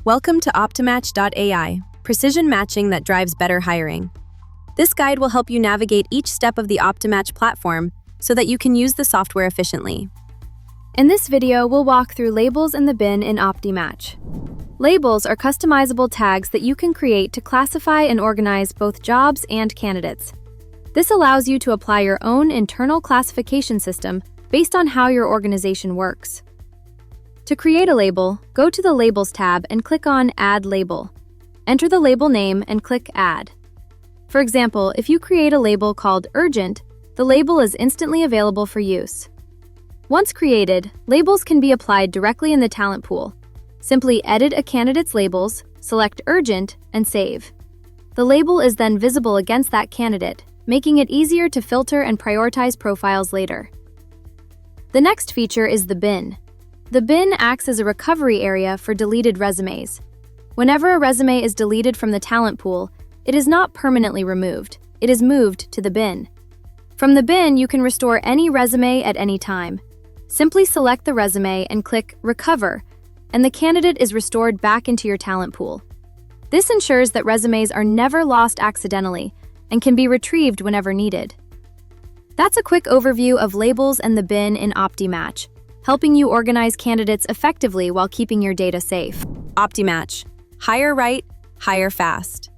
Welcome to Optymatch.ai, precision matching that drives better hiring. This guide will help you navigate each step of the Optymatch platform so that you can use the software efficiently. In this video, we'll walk through labels in the bin in Optymatch. Labels are customizable tags that you can create to classify and organize both jobs and candidates. This allows you to apply your own internal classification system based on how your organization works. To create a label, go to the Labels tab and click on Add Label. Enter the label name and click Add. For example, if you create a label called Urgent, the label is instantly available for use. Once created, labels can be applied directly in the talent pool. Simply edit a candidate's labels, select Urgent, and save. The label is then visible against that candidate, making it easier to filter and prioritize profiles later. The next feature is the bin. The bin acts as a recovery area for deleted resumes. Whenever a resume is deleted from the talent pool, it is not permanently removed. It is moved to the bin. From the bin, you can restore any resume at any time. Simply select the resume and click Recover, and the candidate is restored back into your talent pool. This ensures that resumes are never lost accidentally and can be retrieved whenever needed. That's a quick overview of labels and the bin in Optymatch, helping you organize candidates effectively while keeping your data safe. Optymatch. Hire right, hire fast.